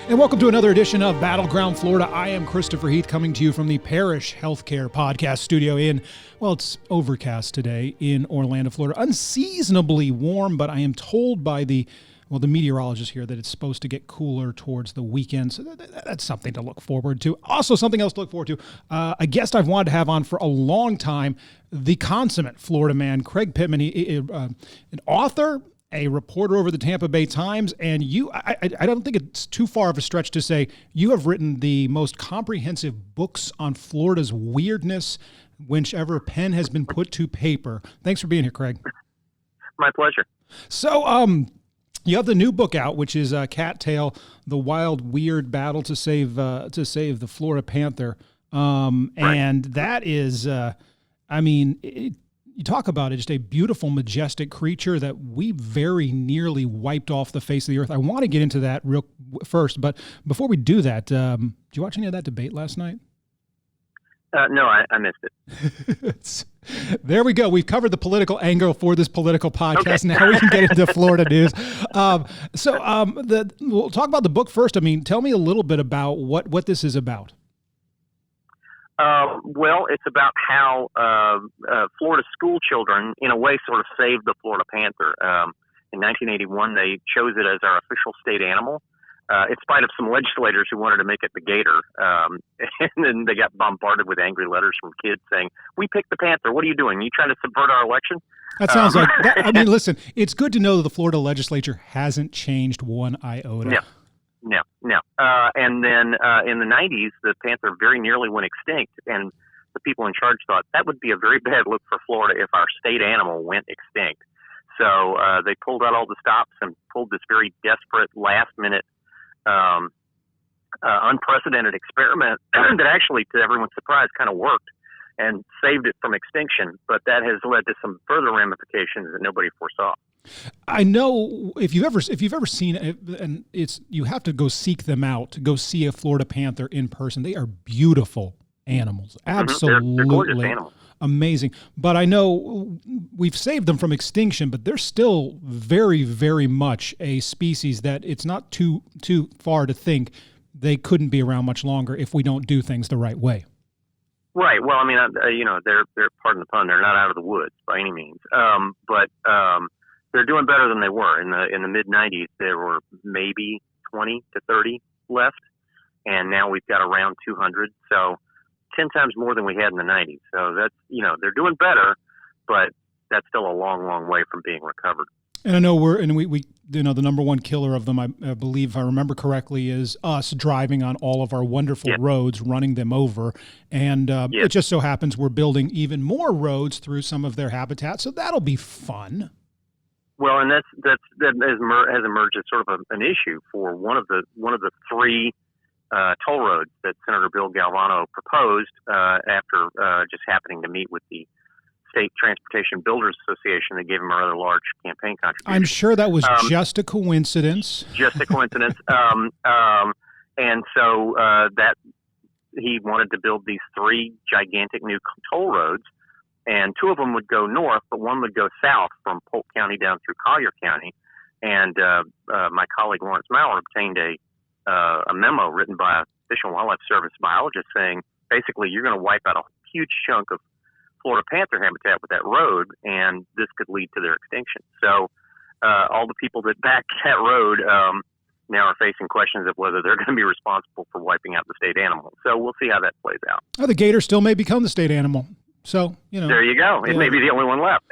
And welcome to another edition of Battleground, Florida. I am Christopher Heath, coming to you from the Parish Healthcare Podcast Studio it's overcast today in Orlando, Florida. Unseasonably warm, but I am told by the meteorologist here that it's supposed to get cooler towards the weekend. So that's something to look forward to. Also, something else to look forward to. A guest I've wanted to have on for a long time, the consummate Florida man, Craig Pittman, an author, a reporter over the Tampa Bay Times, and I don't think it's too far of a stretch to say you have written the most comprehensive books on Florida's weirdness, whichever pen has been put to paper. Thanks for being here, Craig. My pleasure. So, you have the new book out, which is Cattail: The Wild, Weird Battle to Save the Florida Panther, Right. and that is, you talk about it, just a beautiful, majestic creature that we very nearly wiped off the face of the earth. I want to get into that first, but before we do that, did you watch any of that debate last night? No, I missed it. There we go. We've covered the political angle for this political podcast. Okay. Now we can get into Florida news. We'll talk about the book first. Tell me a little bit about what this is about. Well, it's about how Florida school children, in a way, sort of saved the Florida Panther. In 1981, they chose it as our official state animal, in spite of some legislators who wanted to make it the gator. And then they got bombarded with angry letters from kids saying, "We picked the panther. What are you doing? Are you trying to subvert our election?" That sounds like that. Listen, it's good to know that the Florida legislature hasn't changed one iota. No. And then in the 90s, the panther very nearly went extinct, and the people in charge thought that would be a very bad look for Florida if our state animal went extinct. So they pulled out all the stops and pulled this very desperate, last-minute, unprecedented experiment that actually, to everyone's surprise, kind of worked and saved it from extinction. But that has led to some further ramifications that nobody foresaw. I know if you've ever seen it, and you have to go seek them out to go see a Florida panther in person. They are beautiful animals, absolutely They're gorgeous animals. Amazing. But I know we've saved them from extinction, but they're still very, very much a species that it's not too far to think they couldn't be around much longer if we don't do things the right way. Right. Well, they're pardon the pun, they're not out of the woods by any means. But they're doing better than they were in the mid 90s. There were maybe 20 to 30 left, and now we've got around 200. So 10 times more than we had in the 90s. So that's, they're doing better, but that's still a long, long way from being recovered. And I know we the number one killer of them, I believe, if I remember correctly, is us driving on all of our wonderful roads, running them over. And it just so happens we're building even more roads through some of their habitat. So that'll be fun. Well, and that has emerged as sort of an issue for one of the three toll roads that Senator Bill Galvano proposed after just happening to meet with the State Transportation Builders Association. That gave him a rather large campaign contribution. I'm sure that was just a coincidence. Just a coincidence. And so that he wanted to build these three gigantic new toll roads. And two of them would go north, but one would go south from Polk County down through Collier County. And my colleague Lawrence Maurer obtained a memo written by a Fish and Wildlife Service biologist saying, basically, you're going to wipe out a huge chunk of Florida panther habitat with that road, and this could lead to their extinction. So all the people that backed that road now are facing questions of whether they're going to be responsible for wiping out the state animal. So we'll see how that plays out. Oh, the gator still may become the state animal. So, there you go. It may be the only one left.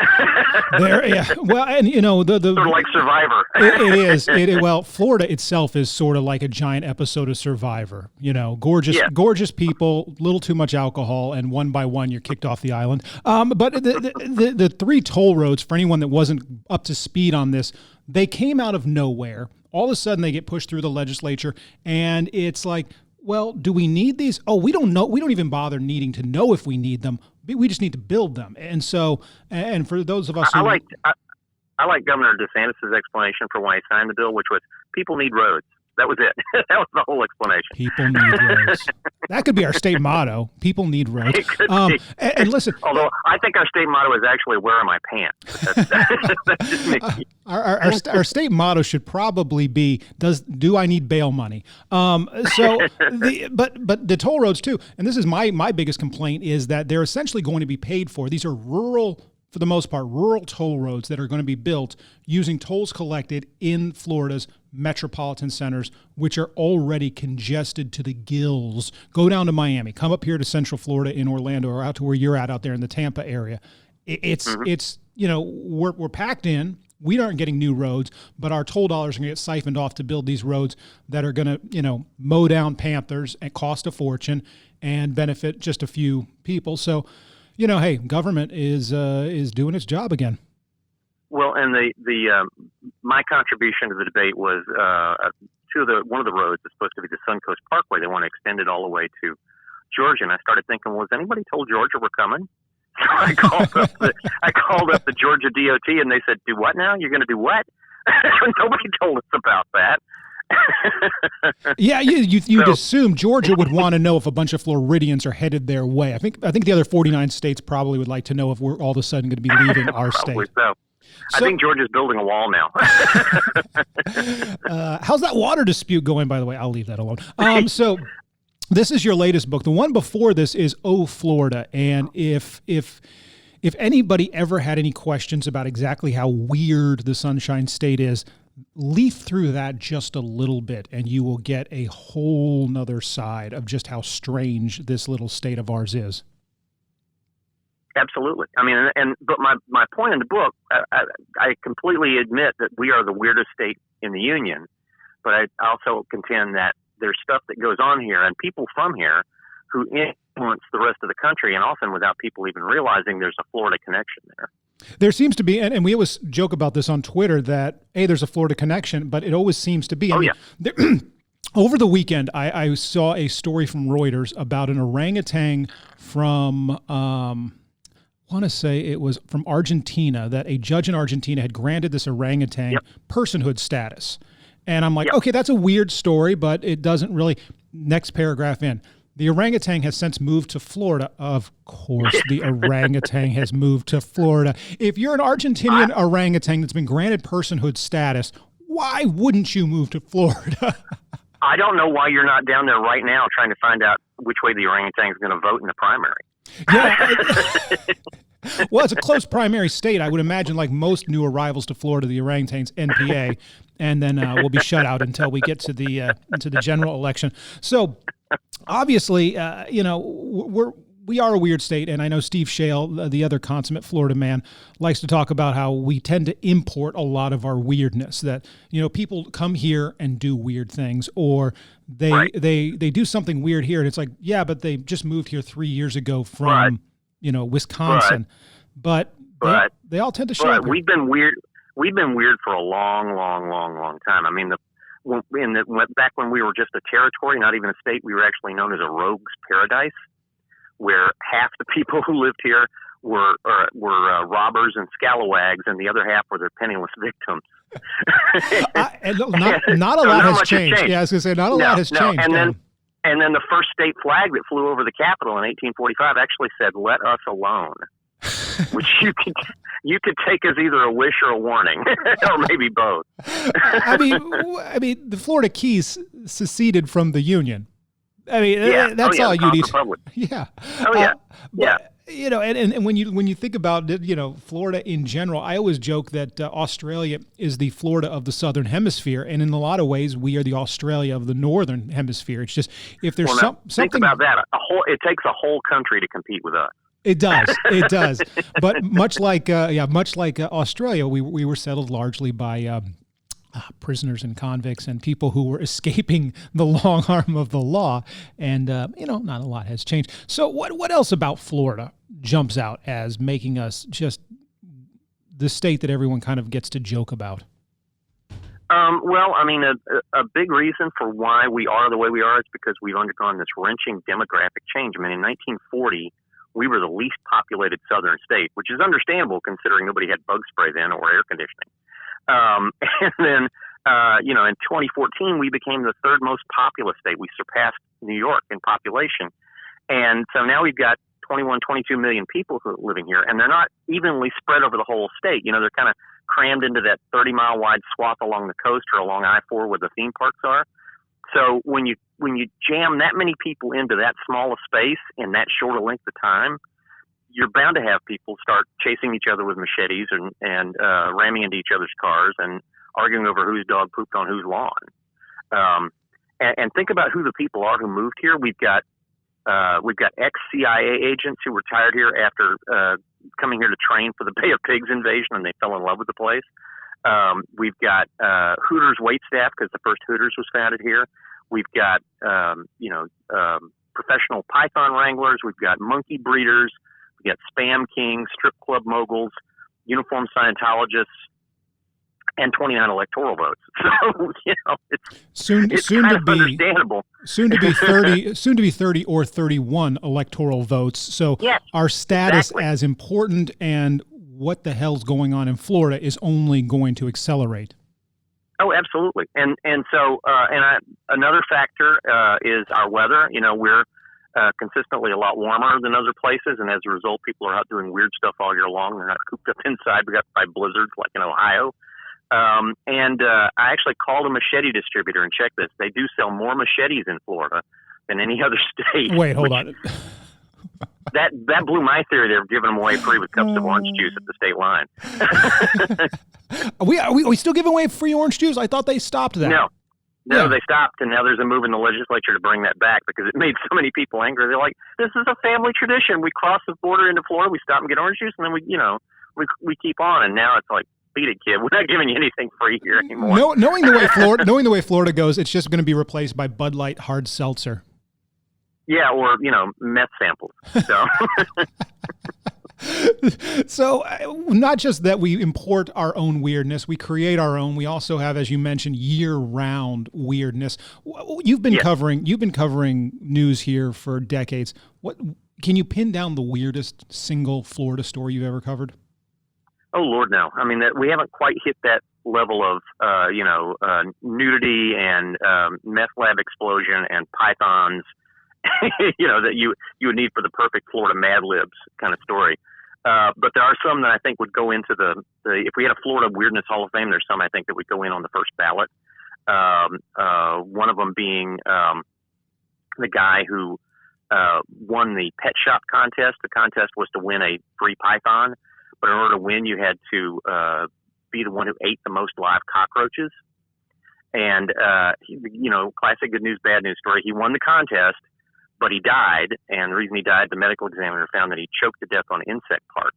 Well, and the sort of like Survivor. It is. Well, Florida itself is sort of like a giant episode of Survivor. Gorgeous people, little too much alcohol, and one by one you're kicked off the island. But the three toll roads, for anyone that wasn't up to speed on this, they came out of nowhere. All of a sudden they get pushed through the legislature, and it's like, well, do we need these? Oh, we don't know. We don't even bother needing to know if we need them. We just need to build them. And so, and for those of us who... I like Governor DeSantis' explanation for why he signed the bill, which was people need roads. That was it. That was the whole explanation. People need roads. That could be our state motto. People need roads. It could be. And listen. Although I think our state motto is actually "Where are my pants?" That's just me. Our state motto should probably be "Do I need bail money?" But the toll roads too, and this is my biggest complaint, is that they're essentially going to be paid for. These are rural, for the most part, rural toll roads that are going to be built using tolls collected in Florida's metropolitan centers, which are already congested to the gills. Go down to Miami, come up here to Central Florida in Orlando, or out to where you're at out there in the Tampa area. It's we're packed in. We aren't getting new roads, but our toll dollars are going to get siphoned off to build these roads that are going to, mow down panthers and cost a fortune and benefit just a few people. So, hey, government is doing its job again. Well, and my contribution to the debate was one of the roads is supposed to be the Suncoast Parkway. They want to extend it all the way to Georgia, and I started thinking, well, has anybody told Georgia we're coming? So I called up the Georgia DOT, and they said, "Do what now? You're going to do what?" Nobody told us about that. Yeah, you'd assume Georgia would want to know if a bunch of Floridians are headed their way. I think the other 49 states probably would like to know if we're all of a sudden going to be leaving our state. So. I think Georgia's building a wall now. How's that water dispute going, by the way? I'll leave that alone. So this is your latest book. The one before this is Oh, Florida. And if anybody ever had any questions about exactly how weird the Sunshine State is, leaf through that just a little bit and you will get a whole nother side of just how strange this little state of ours is. Absolutely. I mean, but my point in the book, I completely admit that we are the weirdest state in the union, but I also contend that there's stuff that goes on here and people from here who influence the rest of the country, and often without people even realizing there's a Florida connection there. There seems to be, and we always joke about this on Twitter, that, hey, there's a Florida connection, but it always seems to be. Over the weekend, I saw a story from Reuters about an orangutan from, I want to say it was from Argentina, that a judge in Argentina had granted this orangutan personhood status. And I'm like, okay, that's a weird story, but it doesn't really. Next paragraph in. The orangutan has since moved to Florida. Of course, the orangutan has moved to Florida. If you're an Argentinian orangutan that's been granted personhood status, why wouldn't you move to Florida? I don't know why you're not down there right now trying to find out which way the orangutan is going to vote in the primary. Yeah. Well, it's a close primary state. I would imagine, like most new arrivals to Florida, the orangutan's NPA, and then we'll be shut out until we get to the general election. So, obviously, we are a weird state, and I know Steve Shale, the other consummate Florida man, likes to talk about how we tend to import a lot of our weirdness. That people come here and do weird things, or they do something weird here, and it's like, yeah, but they just moved here 3 years ago from Wisconsin, but they all tend to show up. We've been weird. We've been weird for a long time. I mean, back when we were just a territory, not even a state, we were actually known as a rogue's paradise, where half the people who lived here were robbers and scalawags, and the other half were their penniless victims. Not a lot has changed. Yeah, I was going to say, not a lot has changed. And then the first state flag that flew over the Capitol in 1845 actually said, "Let us alone," which you could take as either a wish or a warning, or maybe both. I mean, the Florida Keys seceded from the Union. I mean, that's all you need. Yeah. Oh yeah. Yeah. And when you think about it, Florida in general, I always joke that Australia is the Florida of the Southern Hemisphere, and in a lot of ways, we are the Australia of the Northern Hemisphere. It's just if there's something. Think about that. It takes a whole country to compete with us. It does. But much like Australia, we were settled largely by prisoners and convicts and people who were escaping the long arm of the law. And, not a lot has changed. So what else about Florida jumps out as making us just the state that everyone kind of gets to joke about? Well, I mean, a big reason for why we are the way we are is because we've undergone this wrenching demographic change. I mean, in 1940, we were the least populated southern state, which is understandable considering nobody had bug spray then or air conditioning. And then in 2014, we became the third most populous state. We surpassed New York in population. And so now we've got 21, 22 million people who are living here, and they're not evenly spread over the whole state. They're kind of crammed into that 30-mile wide swath along the coast or along I-4 where the theme parks are. So when you jam that many people into that small a space in that short a length of time, you're bound to have people start chasing each other with machetes and ramming into each other's cars and arguing over whose dog pooped on whose lawn. And think about who the people are who moved here. We've got ex-CIA agents who retired here after coming here to train for the Bay of Pigs invasion, and they fell in love with the place. We've got Hooters waitstaff because the first Hooters was founded here. We've got professional python wranglers. We've got monkey breeders. We've got spam kings, strip club moguls, uniformed Scientologists, and 29 electoral votes. So it's soon kind to of be understandable. Soon to be 30 or 31 electoral votes. So yes, our status exactly. as important and what the hell's going on in Florida is only going to accelerate. Oh, absolutely. And so another factor is our weather. We're consistently a lot warmer than other places, and as a result, people are out doing weird stuff all year long. They're not cooped up inside. We got by blizzards like in Ohio. I actually called a machete distributor and checked this. They do sell more machetes in Florida than any other state. Wait, hold on. That blew my theory. They're giving them away free with cups of orange juice at the state line. Are we still giving away free orange juice? I thought they stopped that. No, Yeah. they stopped, and now there's a move in the legislature to bring that back because it made so many people angry. They're like, "This is a family tradition. We cross the border into Florida, we stop and get orange juice, and then we keep on." And now it's like, beat it, kid. We're not giving you anything free here anymore. No, knowing the way Florida goes, it's just going to be replaced by Bud Light hard seltzer. Yeah, or meth samples. So. So not just that we import our own weirdness, we create our own. We also have, as you mentioned, year-round weirdness. You've been covering news here for decades. What can you pin down the weirdest single Florida story you've ever covered? Oh Lord, no. I mean, we haven't quite hit that level of nudity and meth lab explosion and pythons. That you would need for the perfect Florida Mad Libs kind of story. But there are some that I think would go into the if we had a Florida Weirdness Hall of Fame, there's some I think that would go in on the first ballot. One of them being the guy who won the pet shop contest. The contest was to win a free python, but in order to win, you had to be the one who ate the most live cockroaches. And, classic good news, bad news story. He won the contest, but he died. And the reason he died, the medical examiner found that he choked to death on insect parts,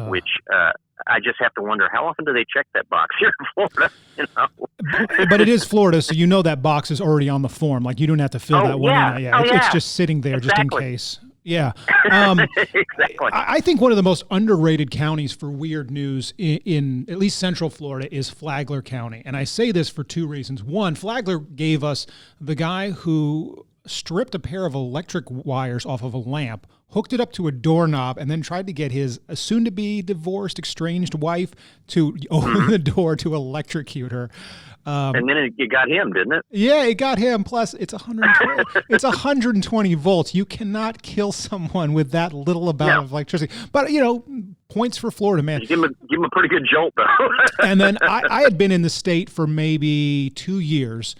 which I just have to wonder, how often do they check that box here in Florida? But it is Florida, so that box is already on the form. Like, you don't have to fill that one in. Yeah. It's just sitting there just in case. Yeah. Exactly. I think one of the most underrated counties for weird news in at least Central Florida is Flagler County. And I say this for two reasons. One, Flagler gave us the guy who stripped a pair of electric wires off of a lamp, hooked it up to a doorknob, and then tried to get his soon-to-be divorced, estranged wife to open the door to electrocute her. And then it got him, didn't it? Yeah, it got him. Plus, it's 120. It's 120 volts. You cannot kill someone with that little amount of electricity. But points for Florida, man. You give him a pretty good jolt, though. And then I had been in the state for maybe 2 years,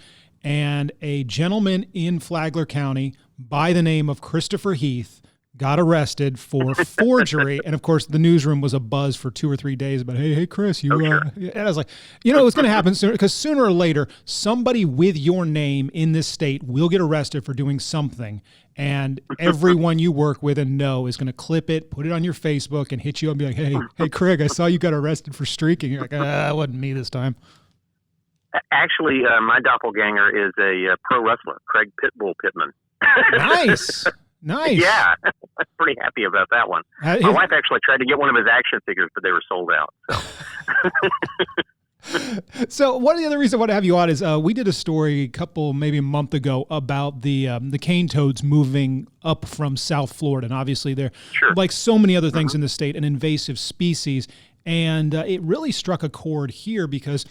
and a gentleman in Flagler County by the name of Christopher Heath got arrested for forgery. And of course, the newsroom was abuzz for 2 or 3 days about, hey, Chris, you, and I was like, it was going to happen sooner, because sooner or later, somebody with your name in this state will get arrested for doing something. And everyone you work with and know is going to clip it, put it on your Facebook, and hit you up and be like, hey, Craig, I saw you got arrested for streaking. You're like, it wasn't me this time. Actually, my doppelganger is a pro wrestler, Craig Pittman. Nice. Yeah, I'm pretty happy about that one. My wife actually tried to get one of his action figures, but they were sold out. So, so one of the other reasons I want to have you on is we did a story maybe a month ago about the cane toads moving up from South Florida, and obviously they're like so many other things in the state, an invasive species, and it really struck a chord here because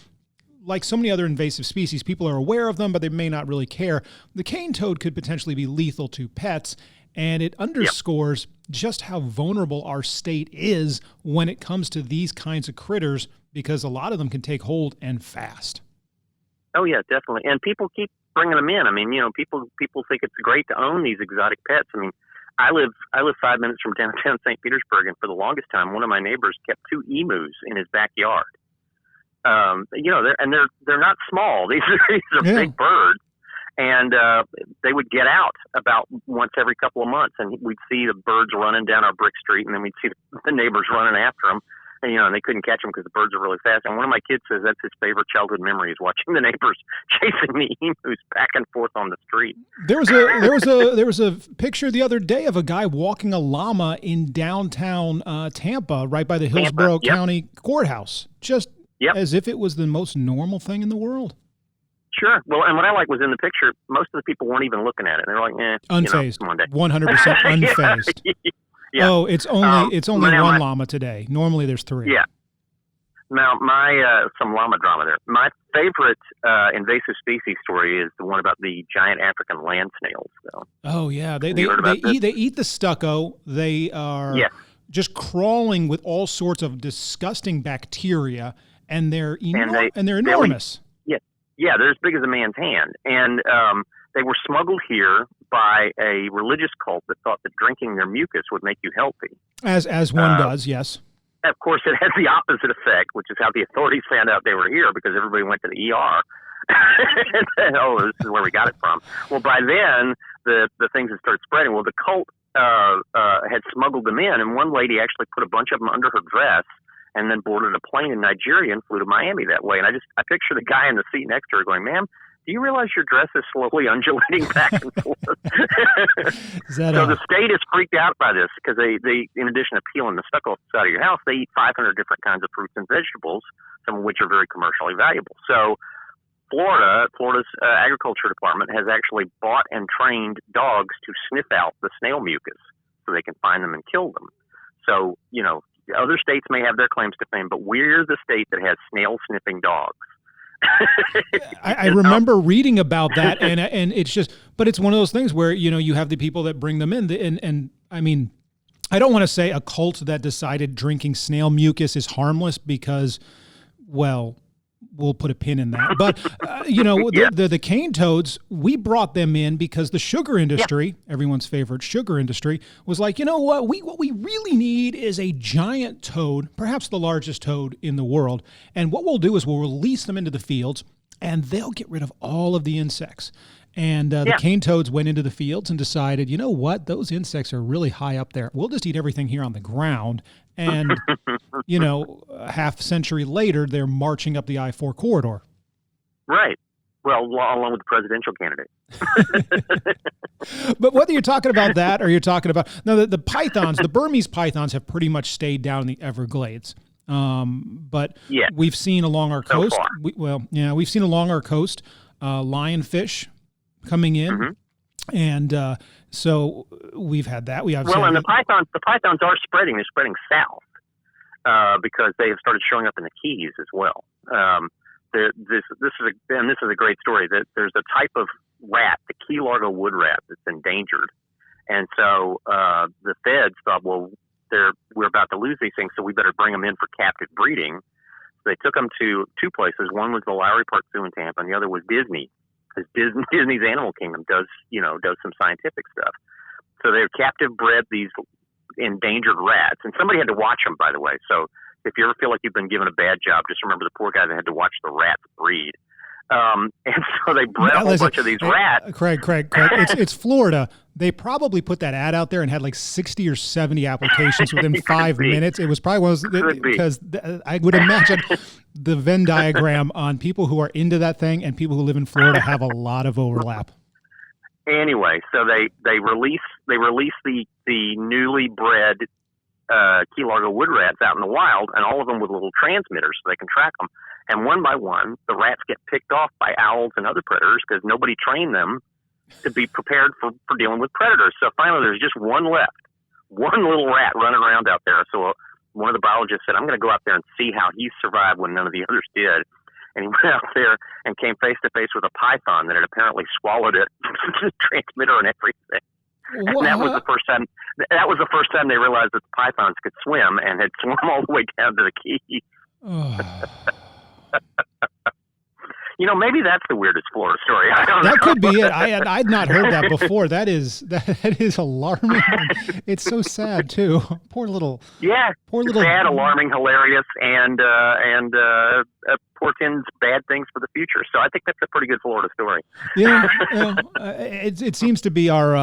like so many other invasive species, people are aware of them, but they may not really care. The cane toad could potentially be lethal to pets, and it underscores just how vulnerable our state is when it comes to these kinds of critters, because a lot of them can take hold and fast. Oh yeah, definitely. And people keep bringing them in. I mean, people think it's great to own these exotic pets. I mean, I live 5 minutes from downtown St. Petersburg, and for the longest time, one of my neighbors kept 2 emus in his backyard. They're not small. These are big birds, and they would get out about once every couple of months, and we'd see the birds running down our brick street, and then we'd see the neighbors running after them. And they couldn't catch them because the birds are really fast. And one of my kids says that's his favorite childhood memory is watching the neighbors chasing the emus back and forth on the street. There was a picture the other day of a guy walking a llama in downtown Tampa, right by the Hillsborough County Courthouse, just as if it was the most normal thing in the world. Sure. Well, and what I like was in the picture, most of the people weren't even looking at it. They were like, unfazed, 100% unfazed. Yeah. Oh, it's only one llama today. Normally there's 3. Yeah. Now, some llama drama there. My favorite invasive species story is the one about the giant African land snails. So. Oh yeah, they eat the stucco. They are just crawling with all sorts of disgusting bacteria, and they're enormous. They're as big as a man's hand, and they were smuggled here by a religious cult that thought that drinking their mucus would make you healthy. As one does, yes. Of course, it has the opposite effect, which is how the authorities found out they were here, because everybody went to the ER. And said, this is where we got it from. Well, by then, the things had started spreading. Well, the cult had smuggled them in, and one lady actually put a bunch of them under her dress and then boarded a plane in Nigeria and flew to Miami that way. And I picture the guy in the seat next to her going, "Ma'am, do you realize your dress is slowly undulating back and forth?" So the state is freaked out by this because they, in addition to peeling the stucco off the side of your house, they eat 500 different kinds of fruits and vegetables, some of which are very commercially valuable. So Florida's agriculture department has actually bought and trained dogs to sniff out the snail mucus so they can find them and kill them. So, other states may have their claims to fame, but we're the state that has snail sniffing dogs. I remember reading about that, and it's just, but it's one of those things where, you have the people that bring them in, and I mean, I don't want to say a cult that decided drinking snail mucus is harmless because, well, we'll put a pin in that. But, the cane toads, we brought them in because the sugar industry, everyone's favorite sugar industry, was like, what we really need is a giant toad, perhaps the largest toad in the world. And what we'll do is we'll release them into the fields, and they'll get rid of all of the insects. And the cane toads went into the fields and decided, those insects are really high up there. We'll just eat everything here on the ground. And, a half century later, they're marching up the I-4 corridor. Right. Well, along with the presidential candidate. But whether you're talking about that or you're talking about the pythons, the Burmese pythons have pretty much stayed down in the Everglades. But we've seen along our coast. We've seen along our coast lionfish coming in. Mm-hmm. And so we've had that. And the pythons are spreading. They're spreading south because they have started showing up in the Keys as well. This is a great story. That there's a type of rat, the key largo wood rat, that's endangered, and so the feds thought, well, we're about to lose these things, so we better bring them in for captive breeding. So they took them to 2 places. One was the Lowry Park Zoo in Tampa, and the other was Disney. Because Disney's Animal Kingdom does some scientific stuff. So they've captive bred these endangered rats, and somebody had to watch them, by the way. So if you ever feel like you've been given a bad job, just remember the poor guy that had to watch the rats breed. And so they bred a whole bunch of these rats. Craig, it's Florida. They probably put that ad out there and had like 60 or 70 applications within 5 minutes. It was probably one of those, because I would imagine the Venn diagram on people who are into that thing and people who live in Florida have a lot of overlap. Anyway, so they release the newly bred key largo wood rats out in the wild, and all of them with little transmitters so they can track them. And one by one, the rats get picked off by owls and other predators because nobody trained them to be prepared for dealing with predators. So finally, there's just one left, one little rat running around out there. So one of the biologists said, "I'm going to go out there and see how he survived when none of the others did." and he went out there and came face to face with a python that had apparently swallowed it, the transmitter and everything. And that was the first time. That was the first time they realized that the pythons could swim and had swum all the way down to the Keys. Maybe that's the weirdest Florida story. I don't know. That could be it. I'd not heard that before. That is alarming. It's so sad too. Poor little. Sad, alarming, hilarious, and portends bad things for the future. So I think that's a pretty good Florida story. Yeah, it seems to be our.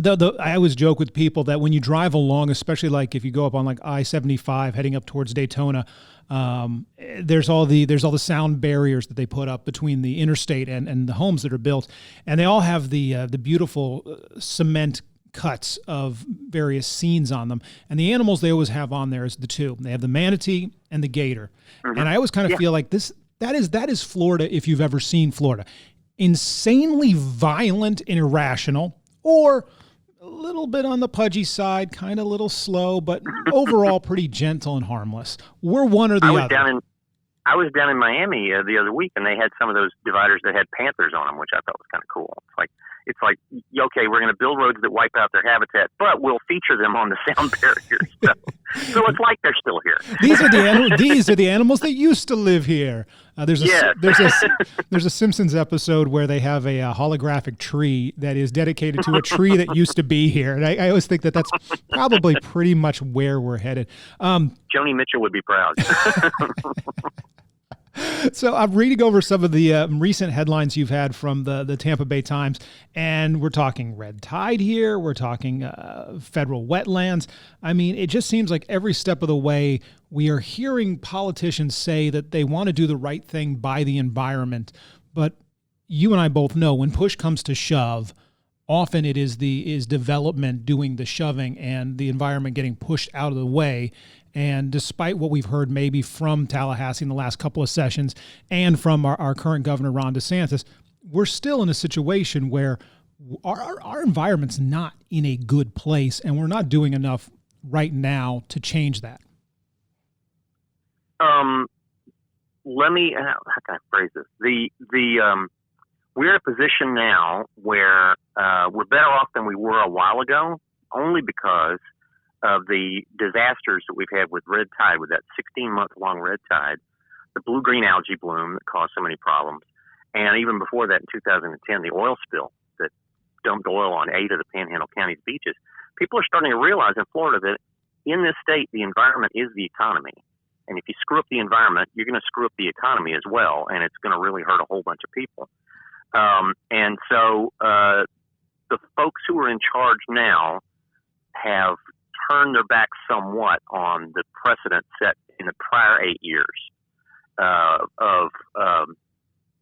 I always joke with people that when you drive along, especially like if you go up on like I-75 heading up towards Daytona, there's all the sound barriers that they put up between the interstate and the homes that are built, and they all have the beautiful cement cuts of various scenes on them. And the animals they always have on there is the two. They have the manatee and the gator. Mm-hmm. And I always kind of feel like that is Florida if you've ever seen Florida. Insanely violent and irrational, or a little bit on the pudgy side, kind of a little slow, but overall pretty gentle and harmless. We're one or the other. I was down in Miami the other week, and they had some of those dividers that had panthers on them, which I thought was kind of cool. It's like, okay, we're going to build roads that wipe out their habitat, but we'll feature them on the sound barriers. So it's like they're still here. These are the animals that used to live here. There's a Simpsons episode where they have a holographic tree that is dedicated to a tree that used to be here, and I always think that's probably pretty much where we're headed. Joni Mitchell would be proud. So I'm reading over some of the recent headlines you've had from the Tampa Bay Times, and we're talking red tide here. We're talking federal wetlands. I mean, it just seems like every step of the way we are hearing politicians say that they want to do the right thing by the environment. But you and I both know when push comes to shove, often it is development doing the shoving and the environment getting pushed out of the way. And despite what we've heard maybe from Tallahassee in the last couple of sessions and from our current governor, Ron DeSantis, we're still in a situation where our environment's not in a good place, and we're not doing enough right now to change that. Let me, how can I phrase this? We're in a position now where we're better off than we were a while ago, only because of the disasters that we've had with red tide, with that 16-month-long red tide, the blue-green algae bloom that caused so many problems, and even before that in 2010, the oil spill that dumped oil on 8 of the Panhandle County's beaches. People are starting to realize in Florida that in this state, the environment is the economy. And if you screw up the environment, you're going to screw up the economy as well, and it's going to really hurt a whole bunch of people. And so the folks who are in charge now have turned their back somewhat on the precedent set in the prior 8 years of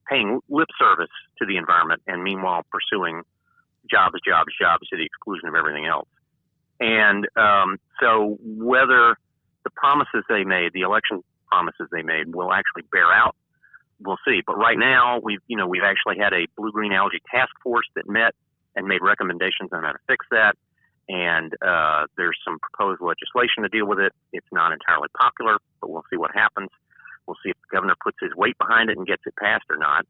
paying lip service to the environment and meanwhile pursuing jobs to the exclusion of everything else. And so whether the promises they made, the election promises they made, will actually bear out, we'll see. But right now, we've actually had a blue-green algae task force that met and made recommendations on how to fix that. And there's some proposed legislation to deal with it. It's not entirely popular, but we'll see what happens. We'll see if the governor puts his weight behind it and gets it passed or not.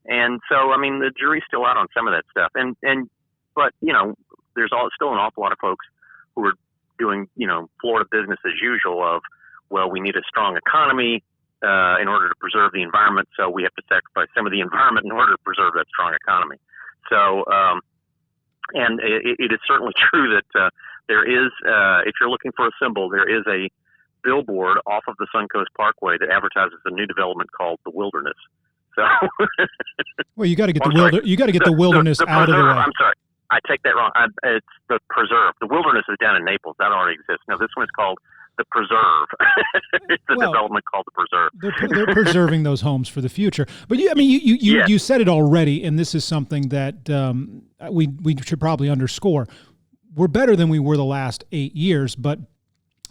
And so, I mean, the jury's still out on some of that stuff. But there's still an awful lot of folks who are doing, Florida business as usual of, well, we need a strong economy in order to preserve the environment, so we have to sacrifice some of the environment in order to preserve that strong economy. So, and it is certainly true that there is, if you're looking for a symbol, there is a billboard off of the Suncoast Parkway that advertises a new development called the Wilderness. So, well, you got to get the wilderness out of the way. I'm sorry, I take that wrong. It's the Preserve. The Wilderness is down in Naples. That already exists. No, this one is called the Preserve. It's a development called the Preserve. They're preserving those homes for the future. But you said it already, and this is something that we should probably underscore. We're better than we were the last 8 years, but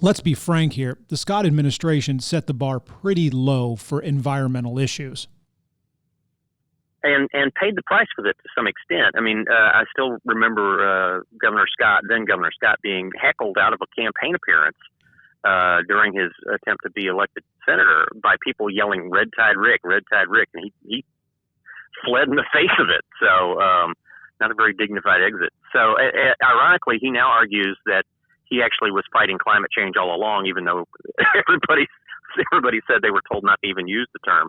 let's be frank here. The Scott administration set the bar pretty low for environmental issues. And paid the price for it to some extent. I mean, I still remember Governor Scott being heckled out of a campaign appearance during his attempt to be elected senator by people yelling "Red Tide Rick, Red Tide Rick," and he fled in the face of it. So not a very dignified exit. So ironically, he now argues that he actually was fighting climate change all along, even though everybody said they were told not to even use the term.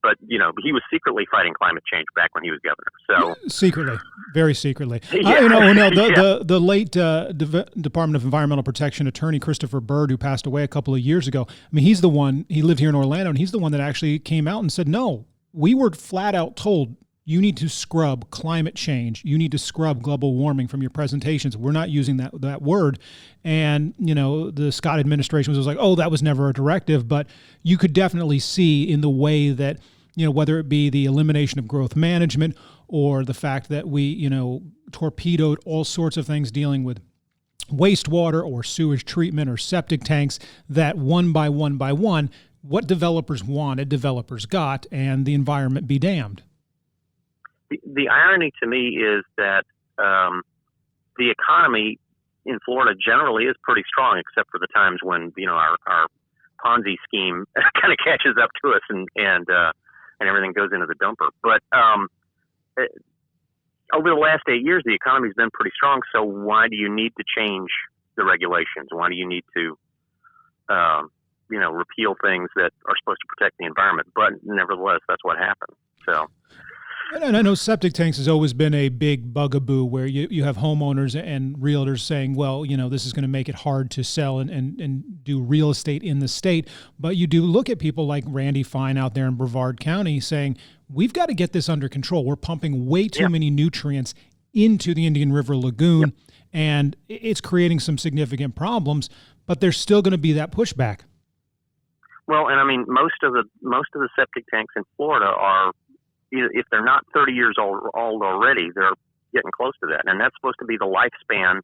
But he was secretly fighting climate change back when he was governor. So secretly, very secretly. Yeah. The late Department of Environmental Protection attorney Christopher Byrd, who passed away a couple of years ago. I mean, he's the one. He lived here in Orlando, and he's the one that actually came out and said, "No, we were flat out told you need to scrub climate change. You need to scrub global warming from your presentations. We're not using that word." And, the Scott administration was like, "Oh, that was never a directive." But you could definitely see in the way that, whether it be the elimination of growth management or the fact that we, torpedoed all sorts of things dealing with wastewater or sewage treatment or septic tanks, that one by one, what developers wanted, developers got, and the environment be damned. The irony to me is that the economy in Florida generally is pretty strong, except for the times when our Ponzi scheme kind of catches up to us and everything goes into the dumper. But over the last 8 years, the economy's been pretty strong. So why do you need to change the regulations? Why do you need to repeal things that are supposed to protect the environment? But nevertheless, that's what happened. So. And I know septic tanks has always been a big bugaboo where you have homeowners and realtors saying, well, this is going to make it hard to sell and do real estate in the state. But you do look at people like Randy Fine out there in Brevard County saying, we've got to get this under control. We're pumping way too many nutrients into the Indian River Lagoon, and it's creating some significant problems, but there's still going to be that pushback. Well, and I mean, most of the septic tanks in Florida are, if they're not 30 years old already, they're getting close to that. And that's supposed to be the lifespan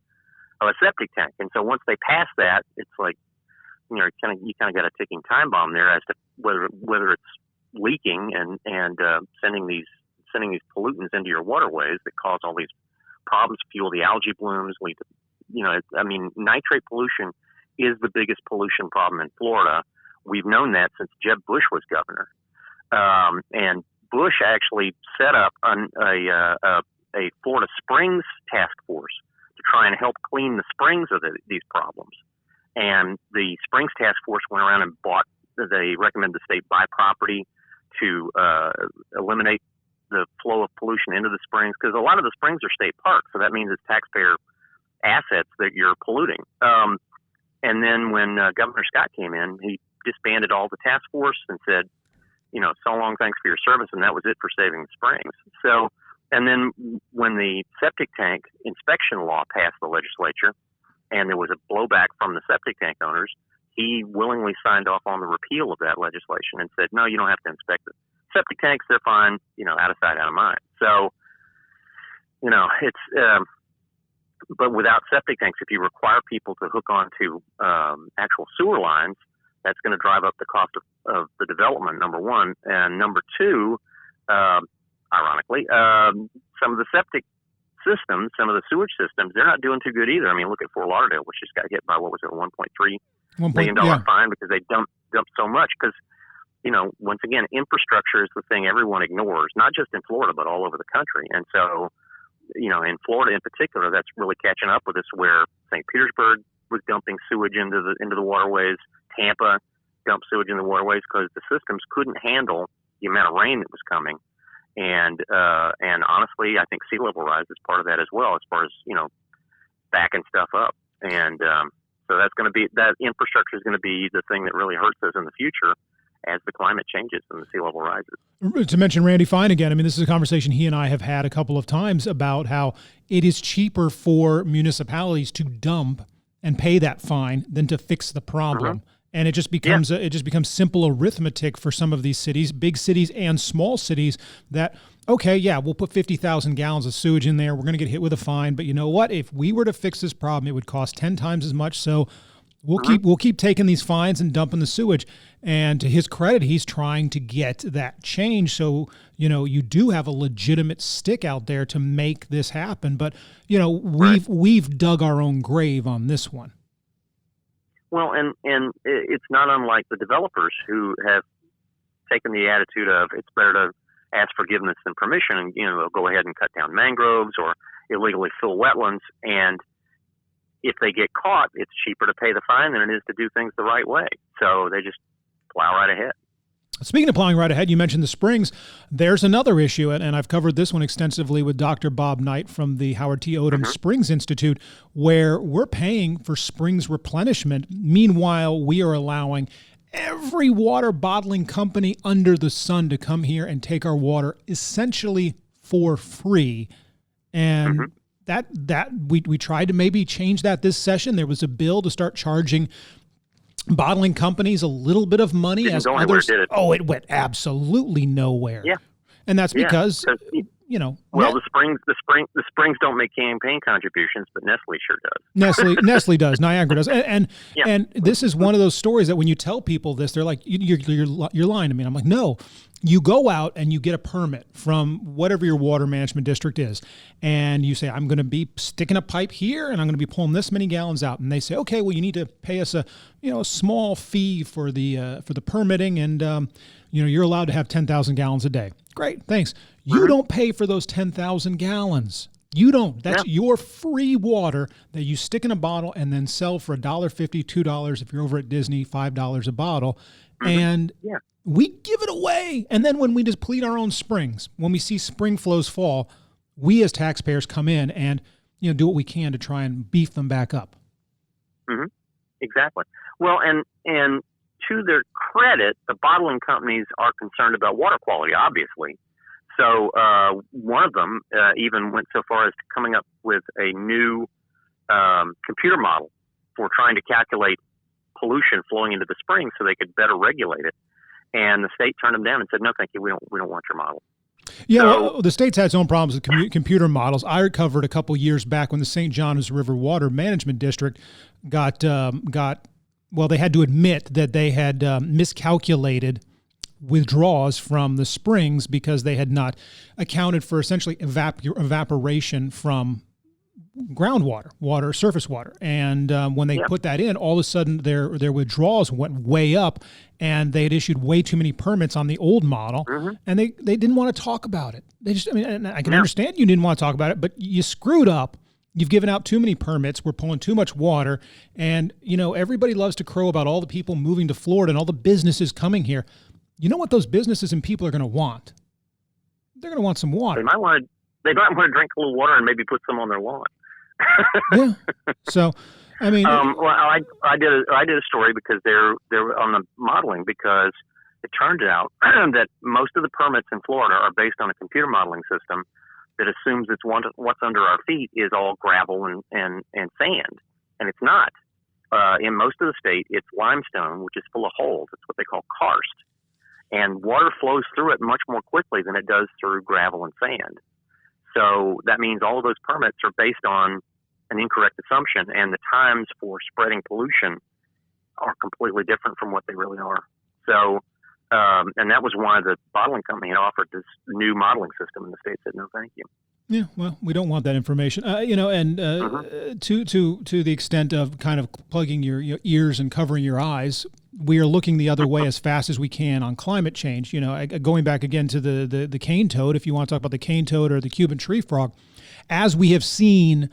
of a septic tank. And so once they pass that, it's like, you kind of got a ticking time bomb there as to whether it's leaking and sending these pollutants into your waterways that cause all these problems, fuel the algae blooms, lead to, nitrate pollution is the biggest pollution problem in Florida. We've known that since Jeb Bush was governor. And Bush actually set up a Florida Springs task force to try and help clean the springs of these problems. And the Springs task force went around and they recommended the state buy property to eliminate the flow of pollution into the springs, because a lot of the springs are state parks, so that means it's taxpayer assets that you're polluting. And then when Governor Scott came in, he disbanded all the task force and said, so long, thanks for your service, and that was it for saving the springs. So, and then when the septic tank inspection law passed the legislature, and there was a blowback from the septic tank owners, he willingly signed off on the repeal of that legislation and said, no, you don't have to inspect it. Septic tanks, they're fine, out of sight, out of mind. So, it's, but without septic tanks, if you require people to hook onto actual sewer lines, that's going to drive up the cost of the development, number one. And number two, ironically, some of the septic systems, some of the sewage systems, they're not doing too good either. I mean, look at Fort Lauderdale, which just got hit by, what was it, a $1.3 million fine because they dumped so much. Because, once again, infrastructure is the thing everyone ignores, not just in Florida, but all over the country. And so, in Florida in particular, that's really catching up with us, where St. Petersburg was dumping sewage into the waterways. Tampa dumped sewage in the waterways because the systems couldn't handle the amount of rain that was coming. And honestly, I think sea level rise is part of that as well, as far as, backing stuff up. And so that infrastructure is going to be the thing that really hurts us in the future as the climate changes and the sea level rises. To mention Randy Fine again, I mean, this is a conversation he and I have had a couple of times about how it is cheaper for municipalities to dump and pay that fine than to fix the problem. Mm-hmm. And it just becomes simple arithmetic for some of these cities, big cities and small cities, that, okay, yeah, we'll put 50,000 gallons of sewage in there. We're going to get hit with a fine. But you know what? If we were to fix this problem, it would cost 10 times as much. So we'll keep taking these fines and dumping the sewage. And to his credit, he's trying to get that change. So, you do have a legitimate stick out there to make this happen. But, we've dug our own grave on this one. Well, and it's not unlike the developers who have taken the attitude of it's better to ask forgiveness than permission, and they'll go ahead and cut down mangroves or illegally fill wetlands. And if they get caught, it's cheaper to pay the fine than it is to do things the right way. So they just plow right ahead. Speaking of plowing right ahead, you mentioned the springs. There's another issue, and I've covered this one extensively with Dr. Bob Knight from the Howard T. Odom Springs Institute, where we're paying for springs replenishment. Meanwhile, we are allowing every water bottling company under the sun to come here and take our water essentially for free. And that we tried to maybe change that this session. There was a bill to start charging bottling companies a little bit of money as others. Did it? Oh, it went absolutely nowhere. Yeah, and that's because Well, the springs don't make campaign contributions, but Nestle sure Nestle does. Nestle does. Niagara does. And this is one of those stories that when you tell people this, they're like, "You're lying to me." And I'm like, "No." You go out and you get a permit from whatever your water management district is, and you say, "I'm going to be sticking a pipe here, and I'm going to be pulling this many gallons out." And they say, "Okay, well, you need to pay us a small fee for the permitting, and you're allowed to have 10,000 gallons a day." Great, thanks. You don't pay for those 10,000 gallons. You don't. That's your free water that you stick in a bottle and then sell for $1.50, $2 if you're over at Disney, $5 a bottle, and we give it away. And then when we deplete our own springs, when we see spring flows fall, we as taxpayers come in and do what we can to try and beef them back up. Exactly. Well, and to their credit, the bottling companies are concerned about water quality, obviously. So one of them even went so far as coming up with a new computer model for trying to calculate pollution flowing into the spring so they could better regulate it. And the state turned them down and said, "No, thank you. We don't want your model." Yeah, well, the state's had its own problems with computer models. I recovered a couple years back when the St. Johns River Water Management District got they had to admit that they had miscalculated withdrawals from the springs because they had not accounted for essentially evaporation from groundwater, surface water. And when they put that in, all of a sudden their withdrawals went way up, and they had issued way too many permits on the old model, and they didn't want to talk about it. They just, and I can understand you didn't want to talk about it, but you screwed up. You've given out too many permits. We're pulling too much water. And, everybody loves to crow about all the people moving to Florida and all the businesses coming here. You know what those businesses and people are going to want? They're going to want some water. They might want to drink a little water and maybe put some on their lawn. Yeah. So, I mean, I did a story because they're on the modeling, because it turned out that most of the permits in Florida are based on a computer modeling system that assumes what's under our feet is all gravel and sand, and it's not. In most of the state, it's limestone, which is full of holes. It's what they call karst, and water flows through it much more quickly than it does through gravel and sand. So that means all of those permits are based on an incorrect assumption, and the times for spreading pollution are completely different from what they really are. So, and that was why the bottling company had offered this new modeling system, and the state said, "No, thank you." Yeah, well, we don't want that information, and to the extent of kind of plugging your ears and covering your eyes, we are looking the other way as fast as we can on climate change. Going back again to the cane toad, if you want to talk about the cane toad or the Cuban tree frog, as we have seen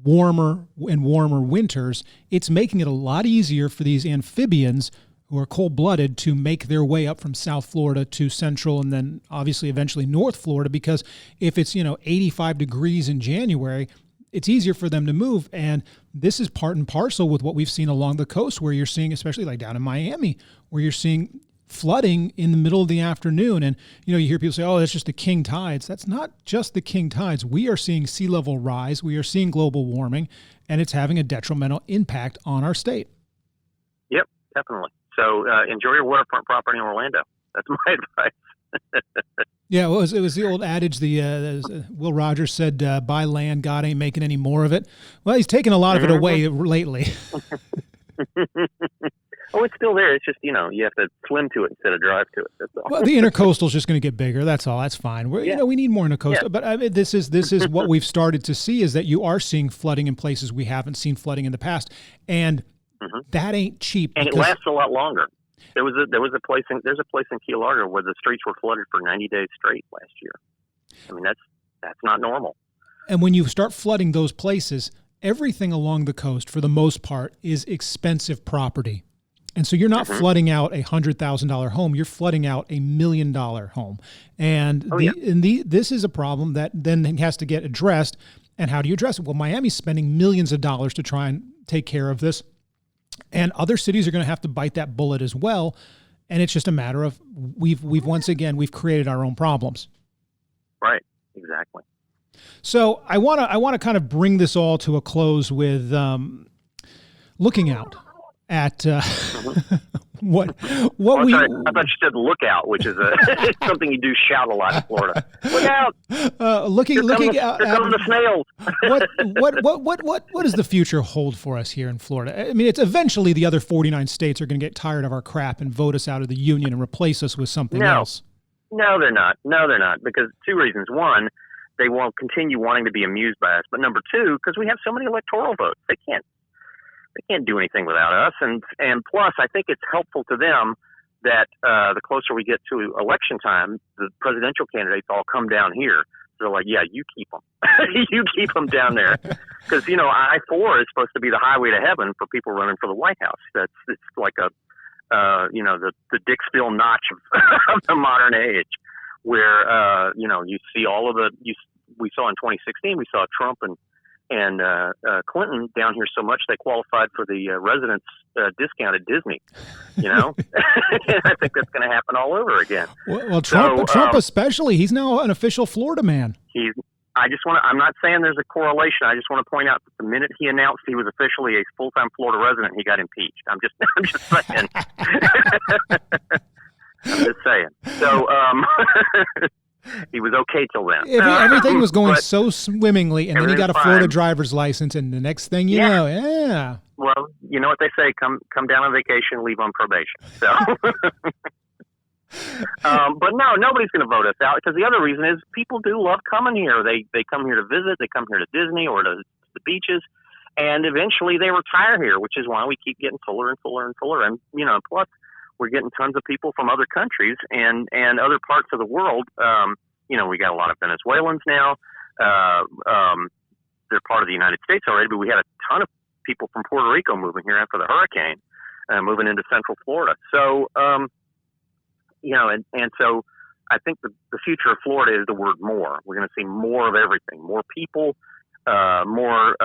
warmer and warmer winters, it's making it a lot easier for these amphibians who are cold-blooded to make their way up from South Florida to Central and then obviously eventually North Florida, because if it's 85 degrees in January, it's easier for them to move. And this is part and parcel with what we've seen along the coast, where you're seeing, especially like down in Miami, where you're seeing flooding in the middle of the afternoon. And, you hear people say, "Oh, that's just the king tides." That's not just the king tides. We are seeing sea level rise. We are seeing global warming, and it's having a detrimental impact on our state. Yep, definitely. So enjoy your waterfront property in Orlando. That's my advice. Yeah, well, it was the old adage. Will Rogers said, "Buy land, God ain't making any more of it." Well, he's taken a lot of it away lately. Oh, it's still there. It's just, you have to swim to it instead of drive to it. That's all. Well, the intercoastal is just going to get bigger. That's all. That's fine. We need more intercoastal. Yeah. But I mean, this is what we've started to see, is that you are seeing flooding in places we haven't seen flooding in the past. And That ain't cheap. And it lasts a lot longer. There's a place in Key Largo where the streets were flooded for 90 days straight last year. I mean, that's not normal. And when you start flooding those places, everything along the coast, for the most part, is expensive property. And so you're not flooding out $100,000 home, you're flooding out $1 million home. And this is a problem that then has to get addressed. And how do you address it? Well, Miami's spending millions of dollars to try and take care of this. And other cities are going to have to bite that bullet as well. And it's just a matter of we've created our own problems. Right. Exactly. So I want to kind of bring this all to a close with looking out at what I thought you said look out, which is something you do shout a lot in Florida. Look out! Looking out. Here come the snails. What does the future hold for us here in Florida? I mean, it's eventually the other 49 states are going to get tired of our crap and vote us out of the union and replace us with something else. No, they're not. Because two reasons. One, they won't continue wanting to be amused by us. But number two, because we have so many electoral votes, they can't do anything without us. And plus, I think it's helpful to them that the closer we get to election time, the presidential candidates all come down here. They're like, yeah, you keep them. You keep them down there. Because, I-4 is supposed to be the highway to heaven for people running for the White House. It's like the Dixville notch of the modern age, where, you see all of we saw in 2016, we saw Trump and Clinton down here so much they qualified for the residence discount at Disney. I think that's going to happen all over again. Well, Trump especially, he's now an official Florida man. I'm not saying there's a correlation. I just want to point out that the minute he announced he was officially a full-time Florida resident, he got impeached. I'm just saying. I'm just saying. So, he was okay till then. Everything was going so swimmingly, and then he got a Florida driver's license, and the next thing you know, Well, you know what they say: come down on vacation, leave on probation. So, but no, nobody's going to vote us out, because the other reason is people do love coming here. They come here to visit. They come here to Disney or to the beaches, and eventually they retire here, which is why we keep getting fuller and fuller and fuller. And plus, we're getting tons of people from other countries and other parts of the world. We got a lot of Venezuelans now. They're part of the United States already, but we had a ton of people from Puerto Rico moving here after the hurricane, moving into Central Florida. So, and so I think the future of Florida is the word more. We're going to see more of everything, more people, more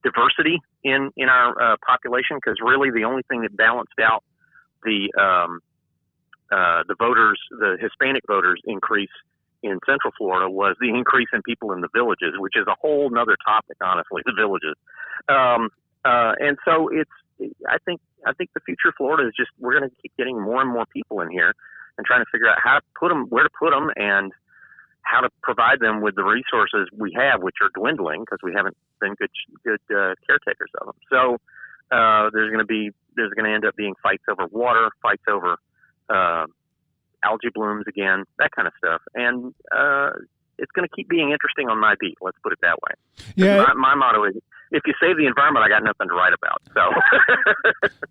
diversity in our population, because really the only thing that balanced out the voters, the Hispanic voters increase in Central Florida was the increase in people in the villages, which is a whole nother topic, honestly, the villages. And so I think the future of Florida is just, we're going to keep getting more and more people in here and trying to figure out how to put them, where to put them, and how to provide them with the resources we have, which are dwindling because we haven't been good caretakers of them. So there's going to end up being fights over water, fights over algae blooms again, that kind of stuff. And it's going to keep being interesting on my beat. Let's put it that way. Yeah. My motto is, if you save the environment, I got nothing to write about. So,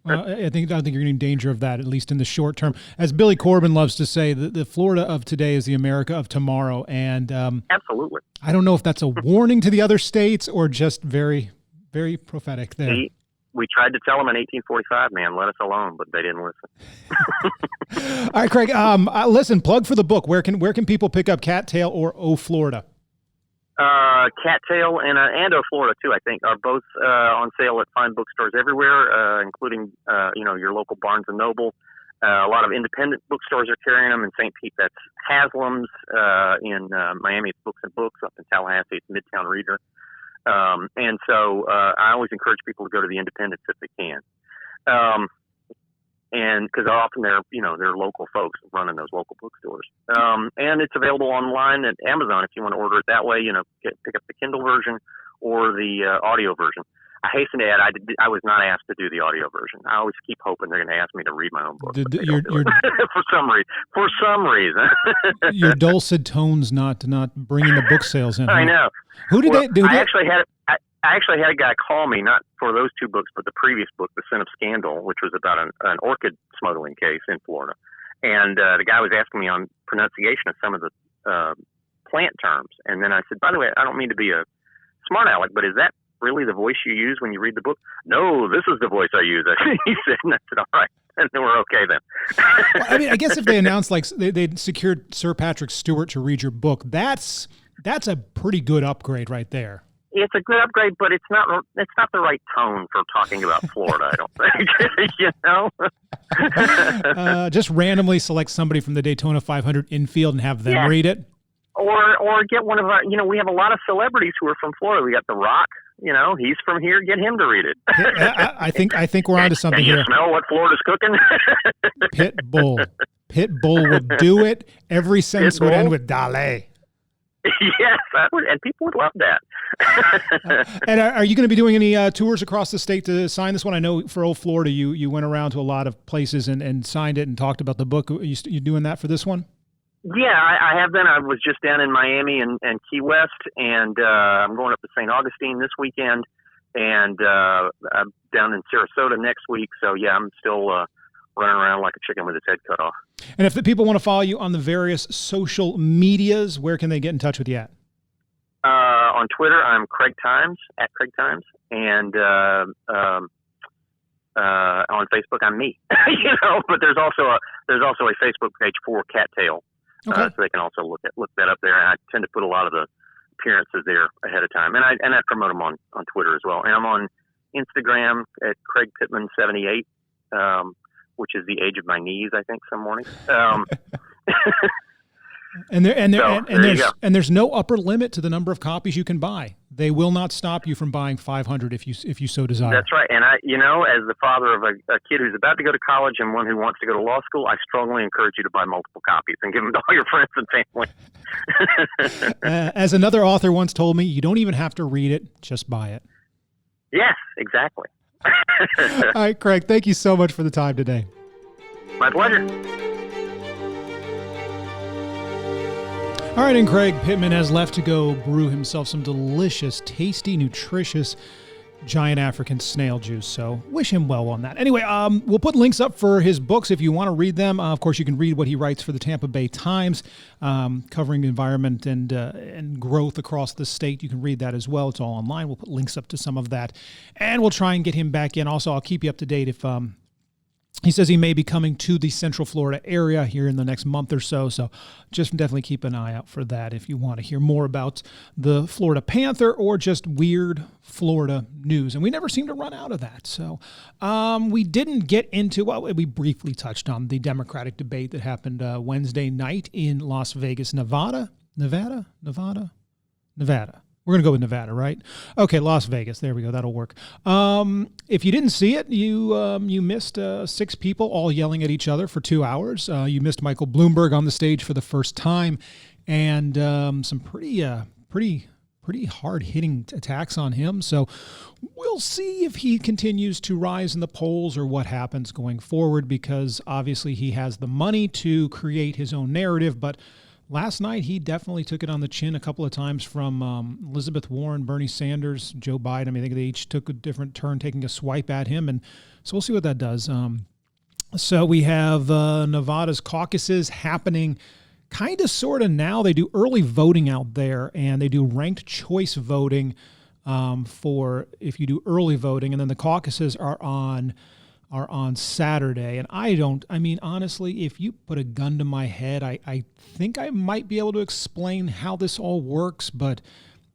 well, I think you're in danger of that, at least in the short term. As Billy Corbin loves to say, the Florida of today is the America of tomorrow. And absolutely, I don't know if that's a warning to the other states or just very, very prophetic there. We tried to tell them in 1845, man, let us alone, but they didn't listen. All right, Craig. Listen, plug for the book. Where can people pick up Cattail or O Florida? Cattail and O Florida too, I think, are both on sale at fine bookstores everywhere, including your local Barnes and Noble. A lot of independent bookstores are carrying them. In St. Pete, that's Haslam's. In Miami, it's Books and Books. Up in Tallahassee, it's Midtown Reader. And so I always encourage people to go to the independents if they can. And because often they're local folks running those local bookstores. And it's available online at Amazon if you want to order it that way, pick up the Kindle version or the audio version. I hasten to add, I was not asked to do the audio version. I always keep hoping they're going to ask me to read my own book. For some reason. Your dulcet tones not bringing the book sales in. I know. Who did they do? I actually had I actually had a guy call me, not for those two books, but the previous book, The Sin of Scandal, which was about an orchid smuggling case in Florida. And the guy was asking me on pronunciation of some of the plant terms. And then I said, by the way, I don't mean to be a smart aleck, but is that really the voice you use when you read the book? No, this is the voice I use. He said, and I said, all right. And then we're okay then. Well, I mean, I guess if they announced like they'd secured Sir Patrick Stewart to read your book, that's a pretty good upgrade right there. It's a good upgrade, but it's not the right tone for talking about Florida, I don't think. Just randomly select somebody from the Daytona 500 infield and have them read it. Or get one of our, we have a lot of celebrities who are from Florida. We got The Rock, he's from here. Get him to read it. I think we're onto something here. Can you smell what Florida's cooking? Pitbull would do it. Every sentence would end with Dale. Yes, and people would love that. And are you going to be doing any tours across the state to sign this one? I know for Old Florida, you went around to a lot of places and signed it and talked about the book. You doing that for this one? Yeah, I have been. I was just down in Miami and Key West, and I'm going up to St. Augustine this weekend, and I'm down in Sarasota next week. So, yeah, I'm still running around like a chicken with its head cut off. And if the people want to follow you on the various social medias, where can they get in touch with you at? On Twitter, I'm Craig Times, at Craig Times, and on Facebook, I'm me. But there's also a Facebook page for Cattail, so they can also look that up there. And I tend to put a lot of the appearances there ahead of time, and I promote them on Twitter as well. And I'm on Instagram at Craig Pittman 78. Which is the age of my knees, I think, some mornings. And there's no upper limit to the number of copies you can buy. They will not stop you from buying 500 if you so desire. That's right. And as the father of a kid who's about to go to college and one who wants to go to law school, I strongly encourage you to buy multiple copies and give them to all your friends and family. As another author once told me, you don't even have to read it; just buy it. Yes, exactly. All right, Craig, thank you so much for the time today. My pleasure. All right, and Craig Pittman has left to go brew himself some delicious, tasty, nutritious giant African snail juice. So wish him well on that. Anyway, we'll put links up for his books if you want to read them. Of course, you can read what he writes for the Tampa Bay Times, covering environment and growth across the state. You can read that as well. It's all online. We'll put links up to some of that, and we'll try and get him back in. Also, I'll keep you up to date if he says he may be coming to the Central Florida area here in the next month or so. So just definitely keep an eye out for that if you want to hear more about the Florida Panther or just weird Florida news. And we never seem to run out of that. So we didn't get into, we briefly touched on the Democratic debate that happened Wednesday night in Las Vegas, Nevada. We're going to go with Nevada, right? Okay, Las Vegas. There we go. That'll work. If you didn't see it, you missed 6 people all yelling at each other for 2 hours. You missed Michael Bloomberg on the stage for the first time, and some pretty hard-hitting attacks on him. So we'll see if he continues to rise in the polls or what happens going forward, because obviously he has the money to create his own narrative, but last night, he definitely took it on the chin a couple of times from Elizabeth Warren, Bernie Sanders, Joe Biden. I mean, I think they each took a different turn taking a swipe at him, and so we'll see what that does. So we have Nevada's caucuses happening kind of sort of now. They do early voting out there, and they do ranked choice voting for if you do early voting, and then the caucuses are on Saturday. And honestly, if you put a gun to my head, I think I might be able to explain how this all works, but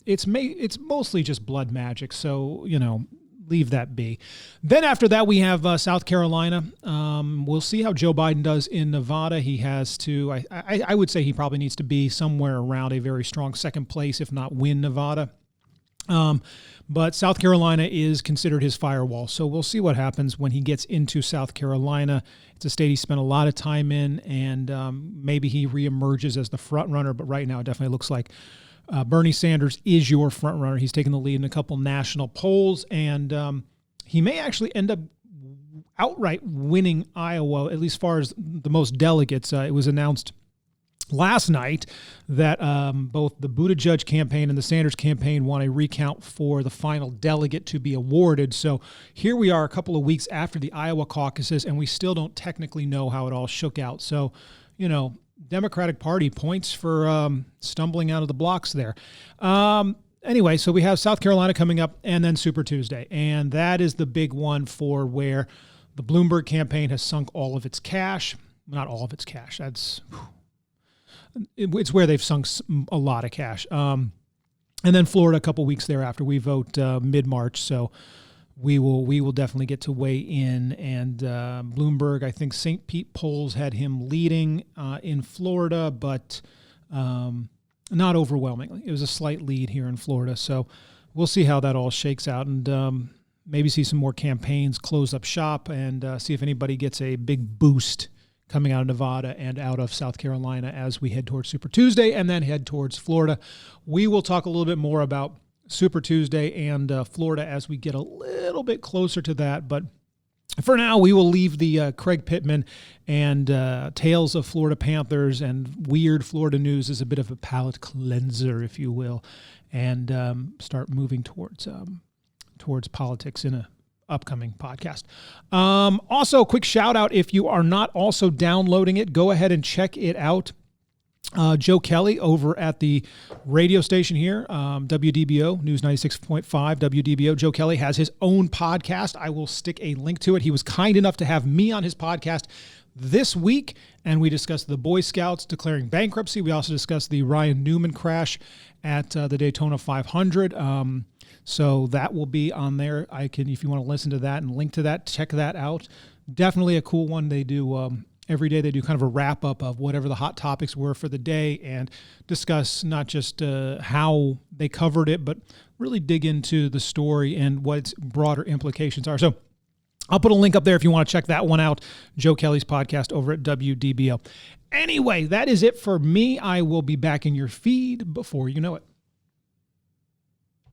it's mostly just blood magic. So, leave that be. Then after that, we have South Carolina. We'll see how Joe Biden does in Nevada. He has to, I would say he probably needs to be somewhere around a very strong second place, if not win Nevada. But South Carolina is considered his firewall. So we'll see what happens when he gets into South Carolina. It's a state he spent a lot of time in, and maybe he reemerges as the front runner. But right now, it definitely looks like Bernie Sanders is your front runner. He's taken the lead in a couple national polls, and he may actually end up outright winning Iowa, at least as far as the most delegates. It was announced last night that both the Buttigieg campaign and the Sanders campaign want a recount for the final delegate to be awarded. So here we are a couple of weeks after the Iowa caucuses, and we still don't technically know how it all shook out. So, Democratic Party points for stumbling out of the blocks there. Anyway, so we have South Carolina coming up and then Super Tuesday. And that is the big one for where the Bloomberg campaign has sunk all of its cash. Not all of its cash. It's where they've sunk a lot of cash. And then Florida a couple weeks thereafter. We vote mid-March, so we will definitely get to weigh in. And Bloomberg, I think St. Pete polls had him leading in Florida, but not overwhelmingly. It was a slight lead here in Florida. So we'll see how that all shakes out, and maybe see some more campaigns close up shop, and see if anybody gets a big boost coming out of Nevada and out of South Carolina as we head towards Super Tuesday and then head towards Florida. We will talk a little bit more about Super Tuesday and Florida as we get a little bit closer to that. But for now, we will leave the Craig Pittman and Tales of Florida Panthers and weird Florida news as a bit of a palate cleanser, if you will, and start moving towards politics in a upcoming podcast. Also, quick shout out, if you are not also downloading it, go ahead and check it out. Joe Kelly over at the radio station here, WDBO, News 96.5, WDBO. Joe Kelly has his own podcast. I will stick a link to it. He was kind enough to have me on his podcast this week, and we discussed the Boy Scouts declaring bankruptcy. We also discussed the Ryan Newman crash at the Daytona 500. So that will be on there. If you want to listen to that and link to that, check that out. Definitely a cool one. They do every day. They do kind of a wrap up of whatever the hot topics were for the day and discuss not just how they covered it, but really dig into the story and what its broader implications are. So I'll put a link up there if you want to check that one out. Joe Kelly's podcast over at WDBO. Anyway, that is it for me. I will be back in your feed before you know it.